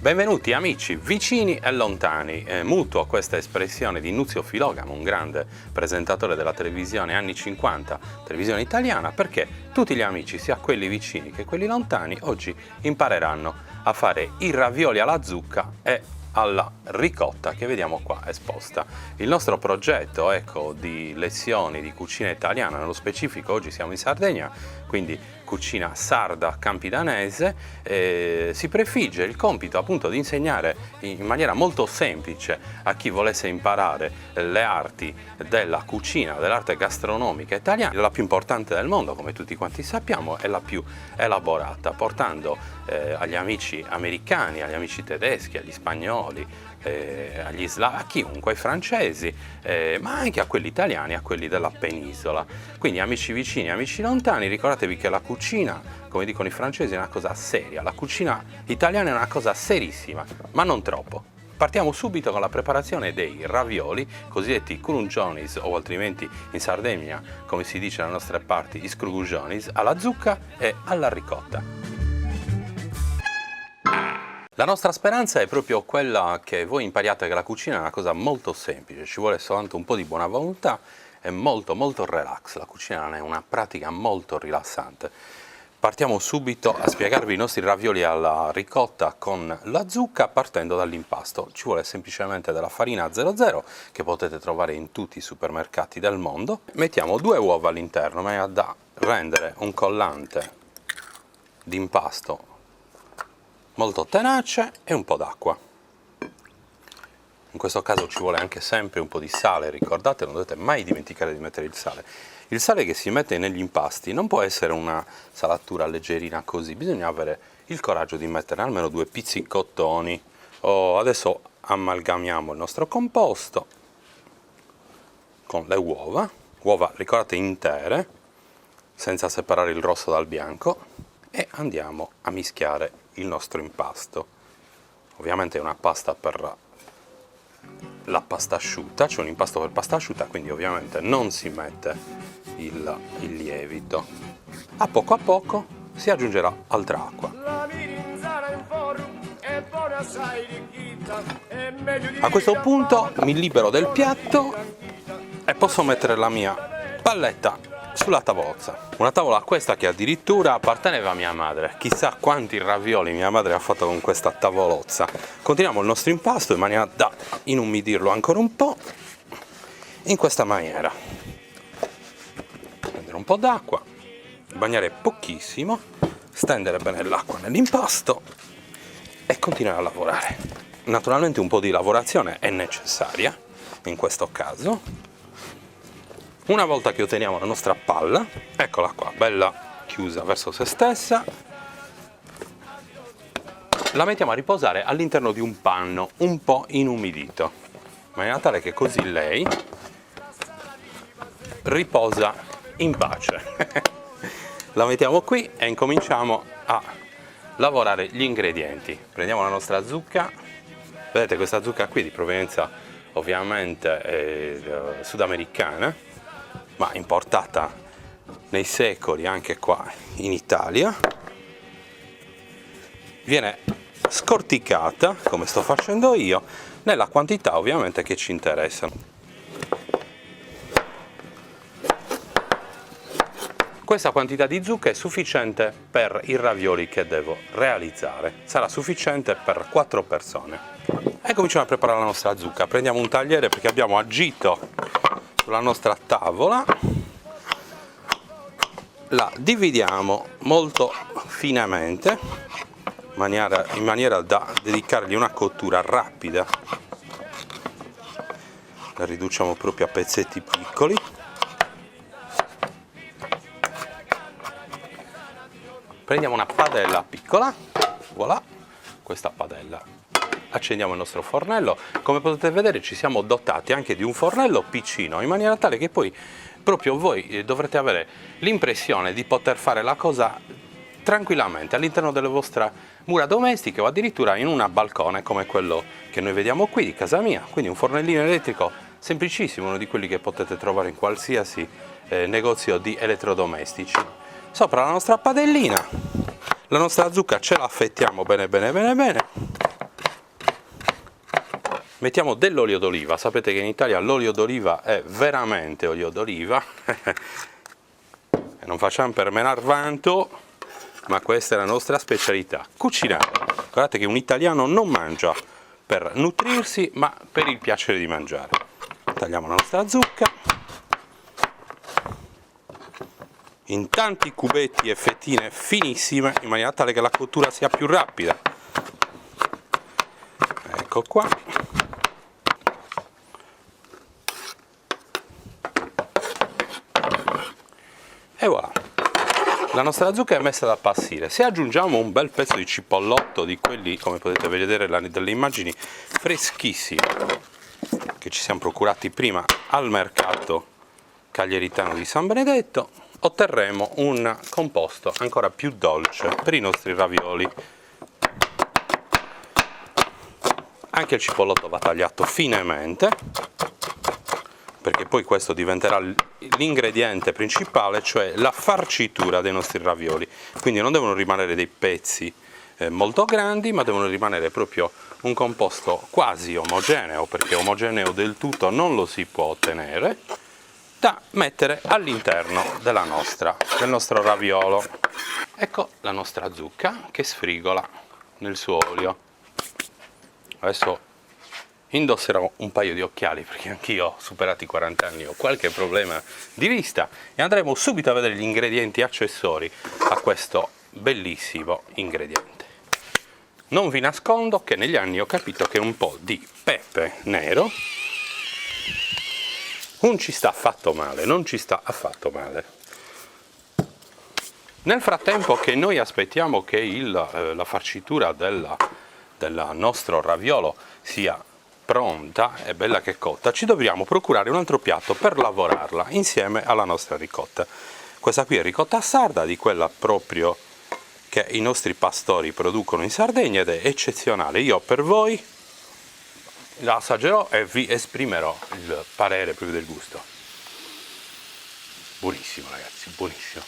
Benvenuti amici, vicini e lontani. Mutuo questa espressione di Nunzio Filogamo, un grande presentatore della televisione anni 50, televisione italiana, perché tutti gli amici, sia quelli vicini che quelli lontani, oggi impareranno a fare i ravioli alla zucca e alla ricotta che vediamo qua esposta. Il nostro progetto, ecco, di lezioni di cucina italiana, nello specifico oggi siamo in Sardegna, quindi cucina sarda campidanese, si prefigge il compito appunto di insegnare in maniera molto semplice a chi volesse imparare le arti della cucina, dell'arte gastronomica italiana, la più importante del mondo, come tutti quanti sappiamo, è la più elaborata, portando agli amici americani, agli amici tedeschi, agli spagnoli, agli slavi, a chiunque, ai francesi, ma anche a quelli italiani, a quelli della penisola. Quindi amici vicini, amici lontani, ricordatevi che la cucina, come dicono i francesi, è una cosa seria, la cucina italiana è una cosa serissima, ma non troppo. Partiamo subito con la preparazione dei ravioli, cosiddetti crungionis, o altrimenti in Sardegna, come si dice dalle nostre parti, i scrugugionis, alla zucca e alla ricotta. La nostra speranza è proprio quella che voi impariate che la cucina è una cosa molto semplice, ci vuole soltanto un po' di buona volontà e molto relax. La cucina è una pratica molto rilassante. Partiamo subito a spiegarvi i nostri ravioli alla ricotta con la zucca partendo dall'impasto. Ci vuole semplicemente della farina 00 che potete trovare in tutti i supermercati del mondo. Mettiamo 2 uova all'interno, ma è da rendere un collante di impasto molto tenace, e un po' d'acqua. In questo caso ci vuole anche sempre un po' di sale, ricordate, non dovete mai dimenticare di mettere il sale. Il sale che si mette negli impasti non può essere una salatura leggerina così, bisogna avere il coraggio di metterne almeno 2 pizzicottoni. Adesso amalgamiamo il nostro composto con le uova, ricordate intere, senza separare il rosso dal bianco, e andiamo a mischiare il nostro impasto. Ovviamente è una pasta per la pasta asciutta, c'è un impasto per pasta asciutta, quindi ovviamente non si mette il lievito. A poco si aggiungerà altra acqua. A questo punto mi libero del piatto e posso mettere la mia palletta sulla tavolozza. Una tavola questa che addirittura apparteneva a mia madre. Chissà quanti ravioli mia madre ha fatto con questa tavolozza. Continuiamo il nostro impasto in maniera da inumidirlo ancora un po', in questa maniera. Prendere un po' d'acqua, bagnare pochissimo, stendere bene l'acqua nell'impasto e continuare a lavorare. Naturalmente un po' di lavorazione è necessaria in questo caso. Una volta che otteniamo la nostra palla, eccola qua, bella chiusa verso se stessa, la mettiamo a riposare all'interno di un panno un po' inumidito, in maniera tale che così lei riposa in pace. La mettiamo qui e incominciamo a lavorare gli ingredienti. Prendiamo la nostra zucca, vedete questa zucca qui di provenienza ovviamente sudamericana, ma importata nei secoli anche qua in Italia. Viene scorticata, come sto facendo io, nella quantità ovviamente che ci interessa. Questa quantità di zucca è sufficiente per i ravioli che devo realizzare, sarà sufficiente per 4 persone. E cominciamo a preparare la nostra zucca. Prendiamo un tagliere perché abbiamo agito sulla nostra tavola, la dividiamo molto finemente in maniera da dedicargli una cottura rapida. La riduciamo proprio a pezzetti piccoli. Prendiamo una padella piccola, voilà, questa padella. Accendiamo il nostro fornello. Come potete vedere ci siamo dotati anche di un fornello piccino, in maniera tale che poi proprio voi dovrete avere l'impressione di poter fare la cosa tranquillamente all'interno delle vostre mura domestiche o addirittura in un balcone come quello che noi vediamo qui di casa mia. Quindi un fornellino elettrico semplicissimo, uno di quelli che potete trovare in qualsiasi negozio di elettrodomestici. Sopra la nostra padellina, la nostra zucca ce la affettiamo bene. mettiamo dell'olio d'oliva. Sapete che in Italia l'olio d'oliva è veramente olio d'oliva. Non facciamo per menar vanto, ma questa è la nostra specialità, cucinare. Guardate che un italiano non mangia per nutrirsi, ma per il piacere di mangiare. Tagliamo la nostra zucca in tanti cubetti e fettine finissime, in maniera tale che la cottura sia più rapida. Ecco qua. E voilà, la nostra zucca è messa ad appassire. Se aggiungiamo un bel pezzo di cipollotto, di quelli, come potete vedere dalle immagini, freschissimi, che ci siamo procurati prima al mercato cagliaritano di San Benedetto, otterremo un composto ancora più dolce per i nostri ravioli. Anche il cipollotto va tagliato finemente, perché poi questo diventerà l'ingrediente principale, cioè la farcitura dei nostri ravioli. Quindi non devono rimanere dei pezzi molto grandi, ma devono rimanere proprio un composto quasi omogeneo, perché omogeneo del tutto non lo si può ottenere, da mettere all'interno del nostro raviolo. Ecco la nostra zucca che sfrigola nel suo olio. Adesso indosserò un paio di occhiali, perché anch'io ho superato i 40 anni, ho qualche problema di vista, e andremo subito a vedere gli ingredienti accessori a questo bellissimo ingrediente. Non vi nascondo che negli anni ho capito che un po' di pepe nero non ci sta affatto male, non ci sta affatto male. Nel frattempo che noi aspettiamo che la farcitura del nostro raviolo sia pronta e bella che cotta, ci dobbiamo procurare un altro piatto per lavorarla insieme alla nostra ricotta. Questa qui è ricotta sarda, di quella proprio che i nostri pastori producono in Sardegna, ed è eccezionale. Io per voi la assaggerò e vi esprimerò il parere proprio del gusto. Buonissimo ragazzi, buonissimo.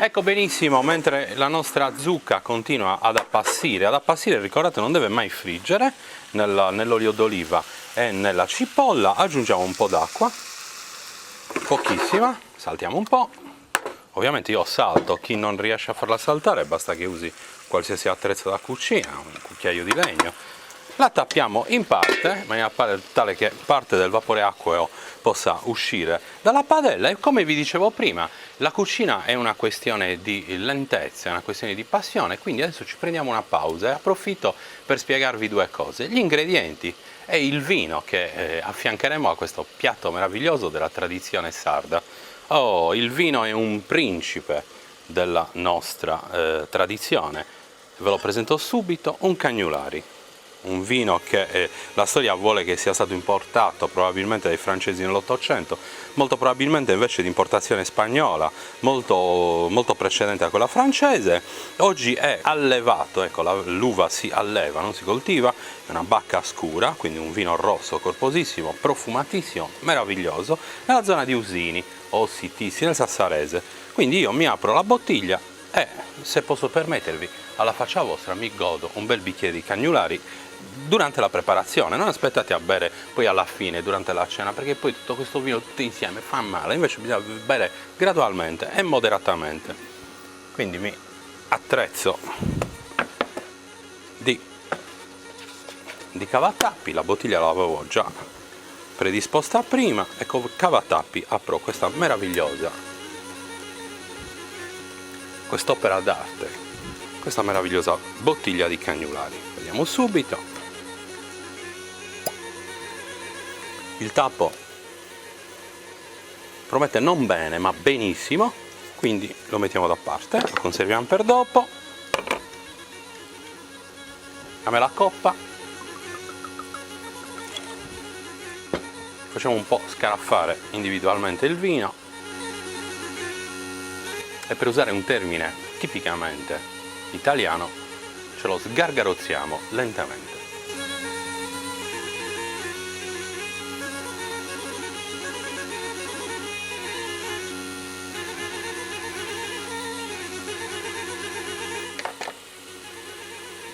Ecco, benissimo, mentre la nostra zucca continua ad appassire, ricordate, non deve mai friggere nell'olio d'oliva e nella cipolla. Aggiungiamo un po' d'acqua, pochissima, saltiamo un po'. Ovviamente io salto, chi non riesce a farla saltare basta che usi qualsiasi attrezzo da cucina, un cucchiaio di legno. La tappiamo in parte, in maniera tale che parte del vapore acqueo possa uscire dalla padella, e come vi dicevo prima, la cucina è una questione di lentezza, è una questione di passione, quindi adesso ci prendiamo una pausa e approfitto per spiegarvi due cose: gli ingredienti e il vino che affiancheremo a questo piatto meraviglioso della tradizione sarda. Oh, il vino è un principe della nostra tradizione, ve lo presento subito: un Cagnulari. Un vino che la storia vuole che sia stato importato probabilmente dai francesi nell'Ottocento, molto probabilmente invece di importazione spagnola, molto precedente a quella francese. Oggi è allevato, ecco, l'uva si alleva, non si coltiva, è una bacca scura, quindi un vino rosso corposissimo, profumatissimo, meraviglioso, nella zona di Usini o Sittissi, nel Sassarese. Quindi io mi apro la bottiglia e, se posso permettervi, alla faccia vostra mi godo un bel bicchiere di Cagnulari durante la preparazione. Non aspettate a bere poi alla fine, durante la cena, perché poi tutto questo vino tutto insieme fa male. Invece bisogna bere gradualmente e moderatamente. Quindi mi attrezzo di cavatappi, la bottiglia l'avevo già predisposta prima, e con cavatappi apro questa meravigliosa, quest'opera d'arte, questa meravigliosa bottiglia di Cagnulari. Vediamo subito. Il tappo promette non bene ma benissimo, quindi lo mettiamo da parte, lo conserviamo per dopo. A me la coppa, facciamo un po' scaraffare individualmente il vino, e per usare un termine tipicamente italiano ce lo sgargarozziamo lentamente.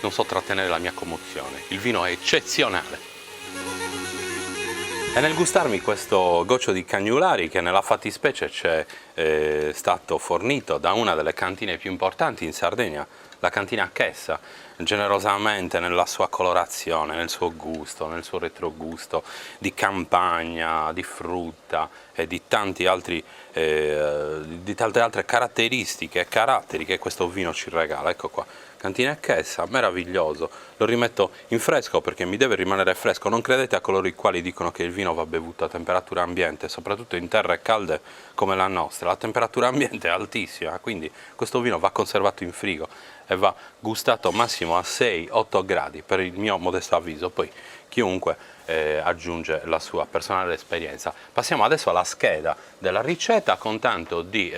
non so trattenere la mia commozione. Il vino è eccezionale. E nel gustarmi questo goccio di Cagnulari, che nella fattispecie c'è stato fornito da una delle cantine più importanti in Sardegna, la cantina Chessa, generosamente nella sua colorazione, nel suo gusto, nel suo retrogusto di campagna, di frutta e di tante altre caratteristiche e caratteri che questo vino ci regala. Ecco qua, cantina Chessa, meraviglioso. Lo rimetto in fresco perché mi deve rimanere fresco. Non credete a coloro i quali dicono che il vino va bevuto a temperatura ambiente, soprattutto in terre calde come la nostra. La temperatura ambiente è altissima, quindi questo vino va conservato in frigo e va gustato massimo a 6-8 gradi per il mio modesto avviso. Poi chiunque aggiunge la sua personale esperienza. Passiamo adesso alla scheda della ricetta con tanto di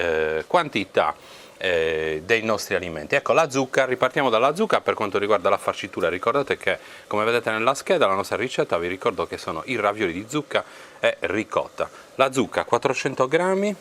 quantità dei nostri alimenti. Ecco la zucca, ripartiamo dalla zucca per quanto riguarda la farcitura. Ricordate che, come vedete nella scheda, la nostra ricetta, vi ricordo che sono i ravioli di zucca e ricotta. La zucca 400 grammi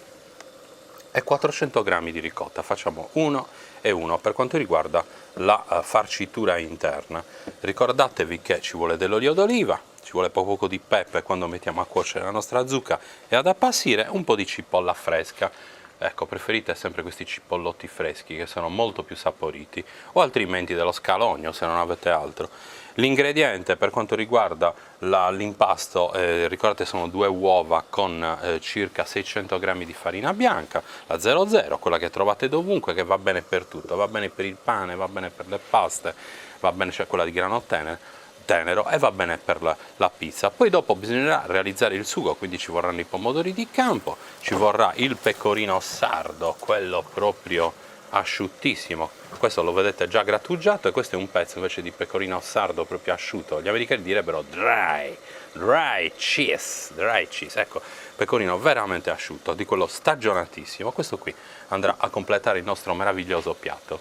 e 400 grammi di ricotta, facciamo 1 e 1. Per quanto riguarda la farcitura interna, ricordatevi che ci vuole dell'olio d'oliva, ci vuole poco di pepe quando mettiamo a cuocere la nostra zucca e ad appassire un po' di cipolla fresca. Ecco, preferite sempre questi cipollotti freschi che sono molto più saporiti, o altrimenti dello scalogno se non avete altro. L'ingrediente per quanto riguarda l'impasto, ricordate, sono 2 uova con circa 600 grammi di farina bianca, la 00, quella che trovate dovunque, che va bene per tutto, va bene per il pane, va bene per le paste, va bene, cioè quella di grano tenero, e va bene per la pizza. Poi dopo bisognerà realizzare il sugo, quindi ci vorranno i pomodori di campo, ci vorrà il pecorino sardo, quello proprio asciuttissimo. Questo lo vedete già grattugiato e questo è un pezzo invece di pecorino sardo proprio asciutto. Gli americani direbbero dry cheese, ecco, pecorino veramente asciutto, di quello stagionatissimo. Questo qui andrà a completare il nostro meraviglioso piatto.